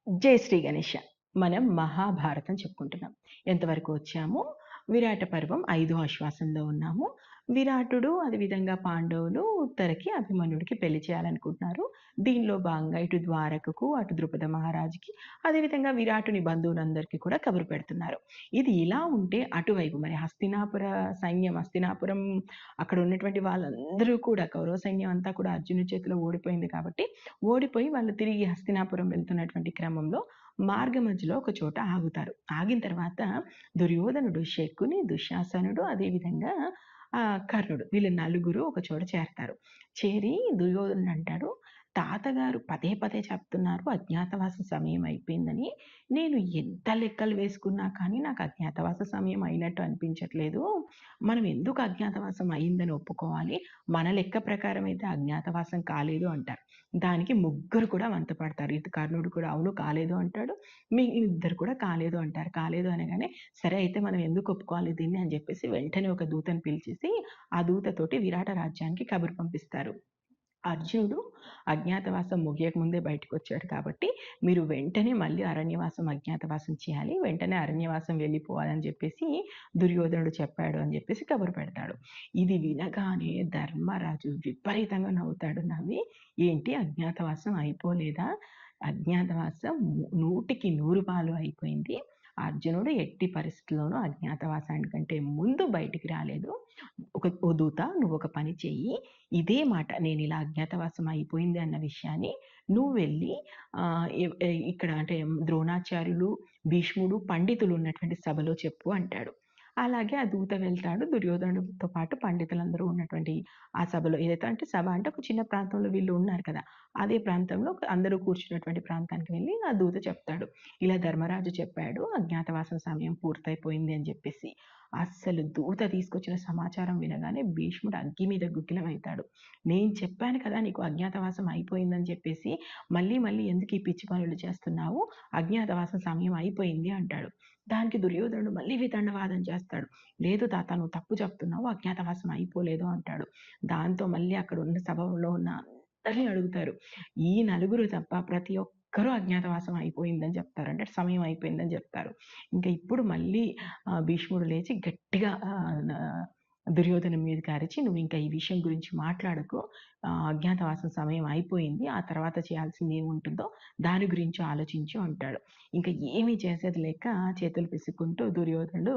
జై శ్రీ గణేష. మనం మహాభారతం చెప్పుకుంటున్నాం. ఎంతవరకు వచ్చాము? విరాట పర్వం 5వ ఆశ్వాసంలో ఉన్నాము. విరాటుడు అదేవిధంగా పాండవులు ఉత్తరకి అభిమన్యుడికి పెళ్లి చేయాలనుకుంటున్నారు. దీనిలో భాగంగా ఇటు ద్వారకకు, అటు ద్రుపద మహారాజుకి, అదేవిధంగా విరాటుని బంధువులందరికీ కూడా కబురు పెడుతున్నారు. ఇది ఇలా ఉంటే అటువైపు మరి హస్తినాపురం అక్కడ ఉన్నటువంటి వాళ్ళందరూ కూడా కౌరవ సైన్యం అంతా కూడా అర్జునుడి చేతిలో ఓడిపోయింది కాబట్టి, ఓడిపోయి వాళ్ళు తిరిగి హస్తినాపురం వెళ్తున్నటువంటి క్రమంలో మార్గ మధ్యలో ఒక చోట ఆగుతారు. ఆగిన తర్వాత దుర్యోధనుడు, శకుని, దుశ్శాసనుడు అదేవిధంగా కర్ణుడు వీళ్ళు నలుగురు ఒక చోట చేరతారు. చేరి దుర్యోధనుడు అంటాడు, తాతగారు పదే పదే చెప్తున్నారు అజ్ఞాతవాస సమయం అయిపోయిందని. నేను ఎంత లెక్కలు వేసుకున్నా కానీ నాకు అజ్ఞాతవాస సమయం అయినట్టు అనిపించట్లేదు. మనం ఎందుకు అజ్ఞాతవాసం అయిందని ఒప్పుకోవాలి? మన లెక్క ప్రకారం అయితే అజ్ఞాతవాసం కాలేదు అంటారు. దానికి ముగ్గురు కూడా వంతపడతారు. ఇటు కర్ణుడు కూడా అవును కాలేదు అంటాడు. ఇద్దరు కూడా కాలేదు అంటారు. కాలేదు అనగానే సరే అయితే మనం ఎందుకు ఒప్పుకోవాలి దీన్ని అని చెప్పేసి వెంటనే ఒక దూతను పిలిచేసి ఆ దూతతోటి విరాట రాజ్యానికి కబురు పంపిస్తారు. అర్జునుడు అజ్ఞాతవాసం ముగియక ముందే బయటకొచ్చాడు కాబట్టి మీరు వెంటనే మళ్ళీ అజ్ఞాతవాసం చేయాలి. వెంటనే అరణ్యవాసం వెళ్ళిపోవాలని చెప్పేసి దుర్యోధనుడు చెప్పాడు అని చెప్పేసి కబురు పెడతాడు. ఇది వినగానే ధర్మరాజు విపరీతంగా నవ్వుతాడు. నవ్వి ఏంటి అజ్ఞాతవాసం అయిపోలేదా? అజ్ఞాతవాసం 100కి 100 పాలు అయిపోయింది. అర్జునుడు ఎట్టి పరిస్థితుల్లోనూ అజ్ఞాతవాసానికంటే ముందు బయటికి రాలేదు. ఓ దూత నువ్వు ఒక పని చెయ్యి, ఇదే మాట నేను ఇలా అజ్ఞాతవాసం అయిపోయింది అన్న విషయాన్ని నువ్వు వెళ్ళి ఇక్కడ అంటే ద్రోణాచార్యులు, భీష్ముడు, పండితులు ఉన్నటువంటి సభలో చెప్పు అంటాడు. అలాగే ఆ దూత వెళ్తాడు. దుర్యోధనుడితో పాటు పండితులందరూ ఉన్నటువంటి ఆ సభలో ఏదైతే అంటే సభ అంటే ఒక చిన్న ప్రాంతంలో వీళ్ళు ఉన్నారు కదా! అదే ప్రాంతంలో అందరూ కూర్చున్నటువంటి ప్రాంతానికి వెళ్ళి ఆ దూత చెప్తాడు. ఇలా ధర్మరాజు చెప్పాడు అజ్ఞాతవాసం సమయం పూర్తయిపోయింది అని చెప్పేసి. అస్సలు దూత తీసుకొచ్చిన సమాచారం వినగానే భీష్ముడు అగ్గి మీద గుగ్గిలమవుతాడు. నేను చెప్పాను కదా నీకు అజ్ఞాతవాసం అయిపోయిందని చెప్పేసి, మళ్ళీ మళ్ళీ ఎందుకు ఈ పిచ్చి పనులు చేస్తున్నావు? అజ్ఞాతవాసం సమయం అయిపోయింది అంటాడు. దానికి దుర్యోధనుడు మళ్ళీ వితండవాదం చేస్తాడు. లేదు తాత నువ్వు తప్పు చెప్తున్నావు, అజ్ఞాతవాసం అయిపోలేదు అంటాడు. దాంతో మళ్ళీ అక్కడ ఉన్న సభలో ఉన్న అందరినీ అడుగుతారు. ఈ నలుగురు తప్ప ప్రతి ఒక్కరూ అజ్ఞాతవాసం అయిపోయిందని చెప్తారు. అంటే సమయం అయిపోయిందని చెప్తారు. ఇంకా ఇప్పుడు మళ్ళీ భీష్ముడు లేచి గట్టిగా దుర్యోధన మీదకి అరిచి నువ్వు ఇంకా ఈ విషయం గురించి మాట్లాడకు, అజ్ఞాతవాసం సమయం అయిపోయింది, ఆ తర్వాత చేయాల్సింది ఏముంటుందో దాని గురించి ఆలోచించు అంటాడు. ఇంకా ఏమీ చేసేది లేక చేతులు పిసుక్కుంటూ దుర్యోధనుడు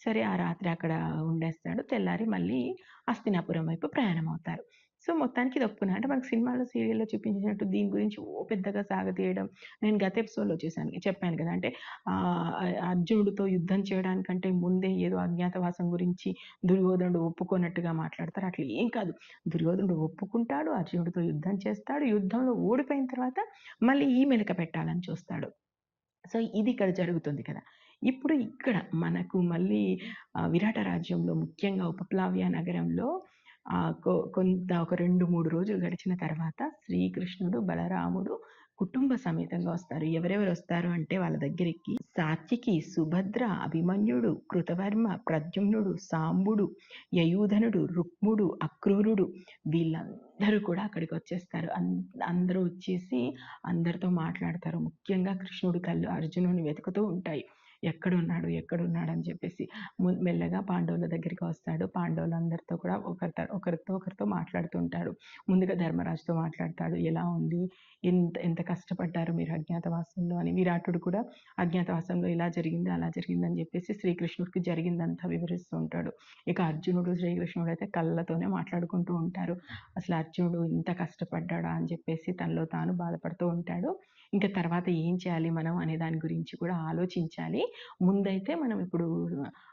సరే ఆ రాత్రి అక్కడ ఉండేస్తాడు. తెల్లారి మళ్ళీ హస్తినాపురం వైపు ప్రయాణం అవుతారు. సో మొత్తానికి ఇది ఒప్పుకున్నా. అంటే మనకు సినిమాలో, సీరియల్‌లో చూపించినట్టు దీని గురించి పెద్దగా సాగతీయడం నేను గత ఎపిసోడ్‌లో చెప్పాను కదా! అంటే అర్జునుడితో యుద్ధం చేయడానికంటే ముందే ఏదో అజ్ఞాతవాసం గురించి దుర్యోధనుడు ఒప్పుకోనట్టుగా మాట్లాడతారు. అట్లా ఏం కాదు. దుర్యోధనుడు ఒప్పుకుంటాడు. అర్జునుడితో యుద్ధం చేస్తాడు. యుద్ధంలో ఓడిపోయిన తర్వాత మళ్ళీ ఈ మెలిక పెట్టాలని చూస్తాడు. సో ఇది ఇక్కడ జరుగుతుంది కదా! ఇప్పుడు ఇక్కడ మనకు మళ్ళీ విరాట రాజ్యంలో ముఖ్యంగా ఉపప్లావ్య నగరంలో కొంత ఒక 2, 3 రోజులు గడిచిన తర్వాత శ్రీకృష్ణుడు, బలరాముడు కుటుంబ సమేతంగా వస్తారు. ఎవరెవరు వస్తారు అంటే వాళ్ళ దగ్గరికి సాత్యకి, సుభద్ర, అభిమన్యుడు, కృతవర్మ, ప్రద్యుమ్నుడు, సాంబుడు, యయూధనుడు, రుక్ముడు, అక్రూరుడు వీళ్ళందరూ కూడా అక్కడికి వచ్చేస్తారు. అందరూ వచ్చేసి అందరితో మాట్లాడతారు. ముఖ్యంగా కృష్ణుడి కళ్ళు అర్జునుడిని వెతుకుతూ ఉంటాయి. ఎక్కడున్నాడు అని చెప్పేసి మెల్లగా పాండవుల దగ్గరికి వస్తాడు. పాండవులందరితో కూడా ఒకరితో మాట్లాడుతూ ఉంటాడు. ముందుగా ధర్మరాజుతో మాట్లాడతాడు. ఎలా ఉంది, ఎంత కష్టపడ్డారు మీరు అజ్ఞాతవాసంలో అని. విరాటుడు కూడా అజ్ఞాతవాసంలో ఇలా జరిగింది అలా జరిగింది అని చెప్పేసి శ్రీకృష్ణుడికి జరిగిందంతా వివరిస్తూ ఉంటాడు. ఇక అర్జునుడు, శ్రీకృష్ణుడు అయితే కళ్ళతోనే మాట్లాడుకుంటూ ఉంటారు. అసలు అర్జునుడు ఇంత కష్టపడ్డాడా అని చెప్పేసి తనలో తాను బాధపడుతూ ఉంటాడు. ఇంకా తర్వాత ఏం చేయాలి మనం అనే దాని గురించి కూడా ఆలోచించాలి. ముందైతే మనం ఇప్పుడు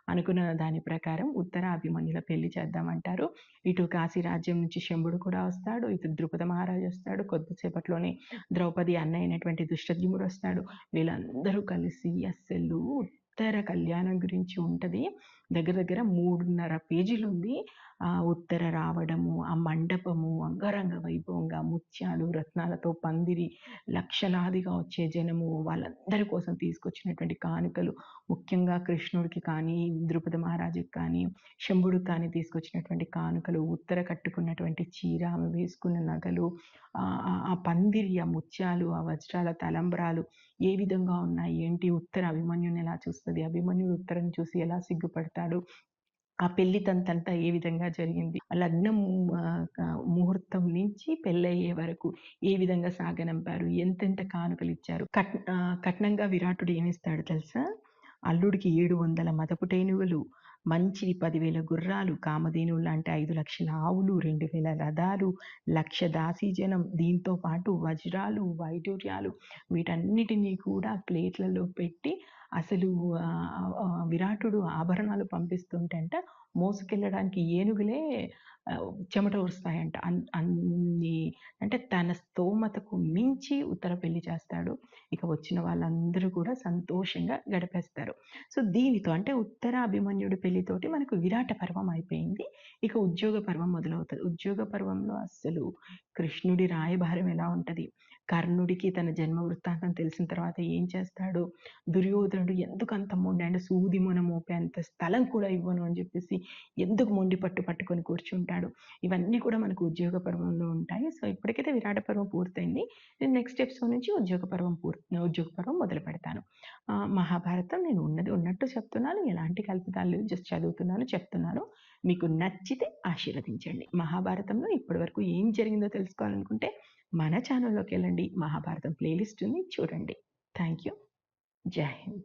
అనుకున్న దాని ప్రకారం ఉత్తర అభిమన్యుల పెళ్లి చేద్దామంటారు. ఇటు కాశీ రాజ్యం నుంచి శంభుడు కూడా వస్తాడు. ఇటు ద్రుపద మహారాజు వస్తాడు. కొద్దిసేపట్లోనే ద్రౌపది అన్న అయినటువంటి దుష్టద్యుమ్నుడు వస్తాడు. వీళ్ళందరూ కలిసి అస్సలు ఉత్తర కళ్యాణం గురించి ఉంటది. దగ్గర దగ్గర 3:30 పేజీలుంది. ఉత్తర రావడము, ఆ మండపము అంగరంగ వైభవంగా ముత్యాలు, రత్నాలతో పందిరి, లక్షలాదిగా వచ్చే జనము, వాళ్ళందరి కోసం తీసుకొచ్చినటువంటి కానుకలు, ముఖ్యంగా కృష్ణుడికి కానీ, ద్రుపద మహారాజుకి కానీ, శంభుడికి కానీ తీసుకొచ్చినటువంటి కానుకలు, ఉత్తర కట్టుకున్నటువంటి చీర, ఆమె వేసుకున్న నగలు, ఆ పందిరి, ఆ ముత్యాలు, ఆ వజ్రాల తలంబ్రాలు ఏ విధంగా ఉన్నాయి, ఏంటి, ఉత్తర అభిమన్యుని ఎలా చూస్తది, అభిమన్యుడు ఉత్తరని చూసి ఎలా సిగ్గుపడతాడు, ఆ పెళ్లి తంతంతా ఏ విధంగా జరిగింది, లగ్నం ముహూర్తం నుంచి పెళ్ళయ్యే వరకు ఏ విధంగా సాగనంపారు, ఎంతెంత కానుకలిచ్చారు. కట్నంగా విరాటుడు ఏమిస్తాడో తెలుసా? అల్లుడికి 700 మదపుటేనుగులు, మంచి 10,000 గుర్రాలు, కామధేనువు లాంటి 5,00,000 ఆవులు, 2,000 రథాలు, 1,00,000 దాసీజనం, దీంతో పాటు వజ్రాలు, వైడూర్యాలు, వీటన్నిటినీ కూడా ప్లేట్లలో పెట్టి అసలు విరాటుడు ఆభరణాలు పంపిస్తుంటంట మోసుకెళ్ళడానికి ఏనుగులే చెమట ఓరుస్తాయంట. అన్ని అంటే తన స్తోమతకు మించి ఉత్తర పెళ్లి చేస్తాడు. ఇక వచ్చిన వాళ్ళందరూ కూడా సంతోషంగా గడిపేస్తారు. సో, దీనితో అంటే ఉత్తర అభిమన్యుడి పెళ్లితోటి మనకు విరాట పర్వం అయిపోయింది. ఇక ఉద్యోగ పర్వం మొదలవుతది. ఉద్యోగ పర్వంలో అస్సలు కృష్ణుడి రాయబారం ఎలా ఉంటది, కర్ణుడికి తన జన్మ వృత్తాంతం తెలిసిన తర్వాత ఏం చేస్తాడు, దుర్యోధనుడు ఎందుకంత మొండి, అంటే సూది మొన మోపేంత స్థలం కూడా ఇవ్వను అని చెప్పేసి ఎందుకు మొండి పట్టుకొని కూర్చుంటాడు. ఇవన్నీ కూడా మనకు ఉద్యోగ పర్వంలో ఉంటాయి. సో, ఇప్పటికైతే విరాట పర్వం పూర్తయింది. నేను నెక్స్ట్ ఎపిసోడ్ నుంచి ఉద్యోగ పర్వం మొదలు పెడతాను. మహాభారతం నేను ఉన్నది ఉన్నట్టు చెప్తున్నాను. ఎలాంటి కల్పితాలు లేవు. జస్ట్ చదువుతున్నాను, చెప్తున్నాను. మీకు నచ్చితే ఆశీర్వదించండి. మహాభారతంలో ఇప్పటివరకు ఏం జరిగిందో తెలుసుకోవాలనుకుంటే మన ఛానల్‌లోకెళ్ళండి. మహాభారతం ప్లేలిస్ట్ ఉంది, చూడండి. Thank you. జై హింద్.